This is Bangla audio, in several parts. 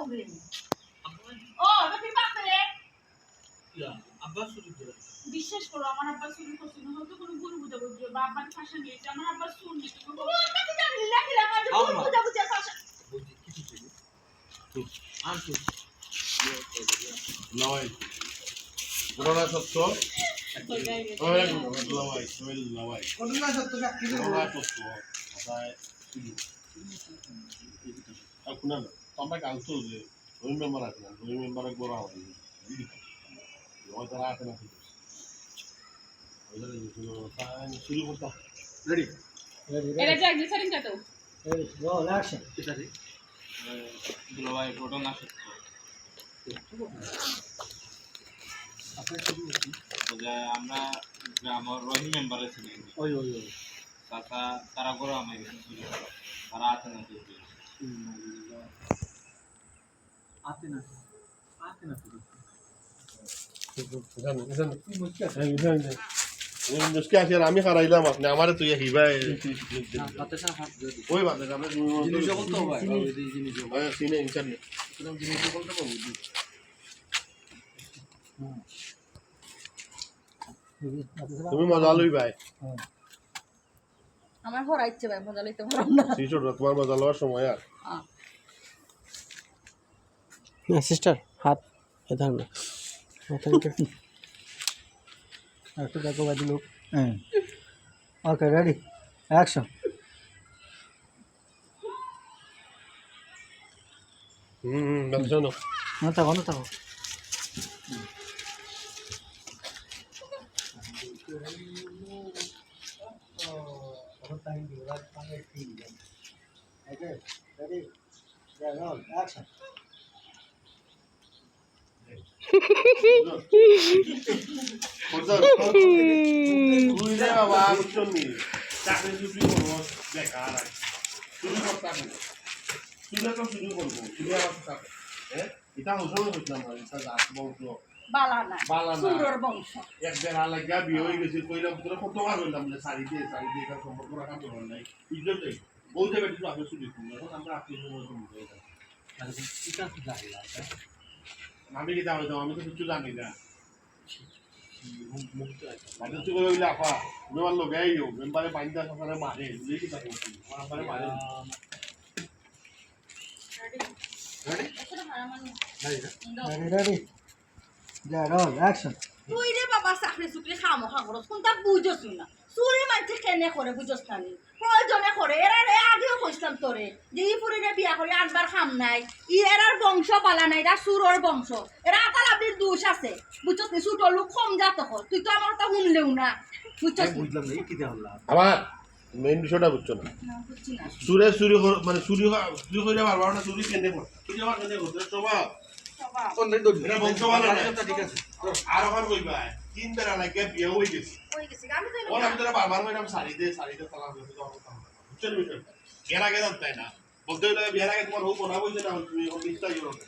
বউরে ও তুমি বাপে ইয়া আব্বা শুরু করে বিশ্বাস করো আমার আব্বা চুরি করছিল হয়তো কোনো গুরু বুঝা বুঝবে বাবার ফাঁসা নিয়েছে আমার আব্বা শুননি তুমি কাছে জানি লাগি লাগা যে গুরু বুঝা বুঝা ফাঁসা বুঝি কিছু ছিল তো আর তো লওয়াই ঘটনা সত্য লওয়াই লওয়াই ঘটনা সত্য সাক্ষী দেব ঘটনা সত্য আসায় আপনার তোমরা কালতো যে ওই মেম্বার আছে না ওই মেম্বারে গোরা হবে ওই তারা আছে না শুরু করতাম রেডি এরা যাক নিসারিং কাটো রেডি রোল অ্যাকশন এটা রে দুলাভাই ঘটনা সত্য আপনার শুরু করছি যে আমরা গ্রামের রহিম মেম্বার ছিলেন ওই চাচা তারা করে আমার তারা আছে না আতে না আমি হারাইলাম আপনি আমার তুই হিবাই হাতে সা হাত ধরে ওই বাদে আমরা জিনিস যখন তো ভাই ওই জিনিস যখন সিনে ইন্টারনেট সুতরাং জিনিস যখন তো পাবো তুমি মজা লই ভাই আমার হরাইছে ভাই মজা লইতে পারো না শিশুর তোমার মজা লওয়ার সময় আর না সিস্টার হাত এধার না একটু দেখো বাদি লোক হ্যাঁ ওকে রেডি অ্যাকশন জানো না থাকো না থাকো Okay, ready? Yeah, roll, action. তুই রে বাবা বুঝছো নি চাকরি চুরি করবো বেকার আর চুরি করতে হবে চুরি তো চুরি করবো চুরি আমার টাকা হ্যাঁ এটা হজম হইতাম না এটা জাত বংশ বালা না বালা না। সুরর বংশ এক বেড়া লাগিয়া বিয়ে হয়ে গেছে কইলাম তোরা কত বার হইলাম বলে শাড়ি দিয়ে এটার সম্পর্ক রাখা দরকার নাই ইজ্জতই বলতে বেটি তো আগে চুরি করবো এখন আমরা আপনি আমি কি জানি আমি তো কিছু জানি না আগে তুই বলে আপা তোমার লোক এই মেম্বারে পাইন্দা সকালে মারে বুঝলি কি তাকে আমার মারে Ready? Yeah, roll, action. তুই রে বাবা চাকরি চুকরি খামো খাগরস কোনটা বুঝছ না চুরি মানছে কেনে করে বুঝছ না নি প্রয়োজনে করে এরা রে আগেও কইতাম তোরে যে ই পুরিরে বিয়া করে আনবার খাম নাই ই এরার বংশ পালা নাই এরা সুরর বংশ এরা আতালাবির দোষ আছে বুঝছ নি ছোট লোক কম জাত হয় তুই তো আমার কথা শুনলেও না বুঝছ বুঝলাম না কি দেওয়া হলো আমার মেইন বিষয়টা বুঝছো না না বুঝছি না চুরি মানে চুরি করে পারবা না চুরি কেনে করতে চুরি আমার কেনে করতে সবাই সবাই এটা বংশ ভালো না ঠিক আছে আর ওখান কইবা তিন বেলা লাগে বিয়ে হয়ে গেছে হয়ে গেছে আমি তো ওর আমি তোরা বারবার ম্যাডাম শাড়ি দে তালা করতে তো কথা বুঝছেন বিষয়টা এর আগে জানতাই না বলতে হলে বিয়ের আগে তোমার হোক না বলছে না তুমি ইচ্ছা করো না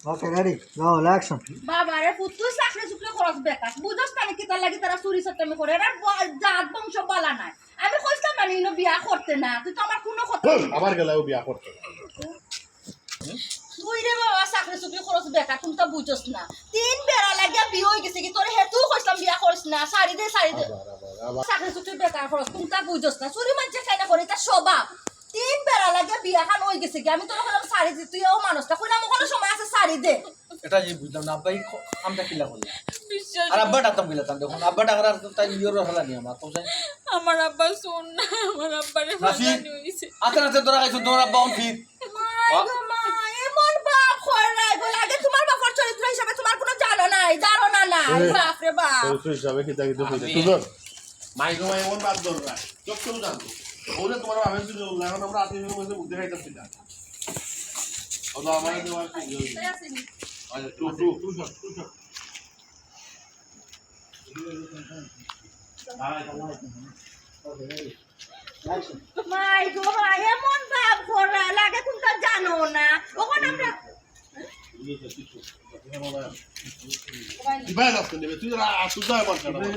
Okay, ready? Roll, action. বাবা রে পুত্র চাকরি চুকরি খরচ বেকার বুঝছ না কি তার লাগি তারা চুরি সট্টামি করে এরা জাত বংশ বালা নাই আমি কইতাম না ইনো বিয়া করতে না তুই তো আমার কোনো কথা আবার গেলাও বিয়া করতে তুই রে বাবা চাকরি চুকরি খরচ বেকার তুমি তো বুঝছ না তিন বেড়া লাগিয়া বিয়ে হয়ে গেছে কি তোর হেতু কইতাম বিয়া করিস না শাড়ি দে চাকরি চুকরি বেকার খরচ তুমি তো বুঝছ না চুরি মানছে খাই না করে এটা স্বভাব তিন বেড়া লাগিয়া বিয়া খান হয়ে গেছে কি আমি তোর কইলাম শাড়ি দে তুই ও মানুষটা কইলাম কোনো সময় আছে শাড়ি দে এটা যে বুঝলাম না আব্বাই আমটা কিলা করলাম আর আব্বাটা তো মিলাতাম দেখুন আব্বাটা আর তাই ইয়োর হলা নি আমার তো আমার আব্বা শোন না আমার আব্বারে ফাজানি হইছে আতে তোরা খাইছো তোর আব্বা অন ফিট মা এমন বাপ হয় নাই বলে আগে তোমার বাপের চরিত্র হিসাবে তোমার কোনো ধারণা নাই বাপ রে বাপ চরিত্র হিসাবে কি তাকে তো সুজন মাইগো মাই এমন বাদ দরকার চোখ চোখ জানতো ওরে তোমার ভাবেন ছিল এখন আমরা আত্মীয় মধ্যে বুদ্ধি খাইতাছি না ও তো আমার দেওয়ার কি আচ্ছা টু শট মাই গো মাই এমন বাপ করা লাগে তুমি তো জানো না ওখানে আমরা ইবাই রাস্তা নেবে তুই আসুদা আমার কাছে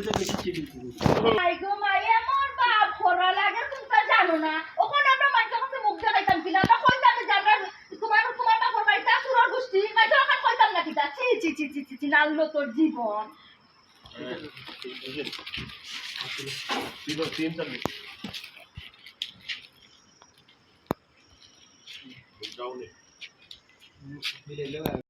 মাই গো মাই এমন বাপ করা লাগে তুমি তো জানো না ওখানে আমরা মাইকে কাছে মুখ দেখাইতাম কিনা আমরা কইতাম যে আমরা কইলা চি চি চি চি চি চি নাললো তোর জীবন তিন চার যাও নে মিলে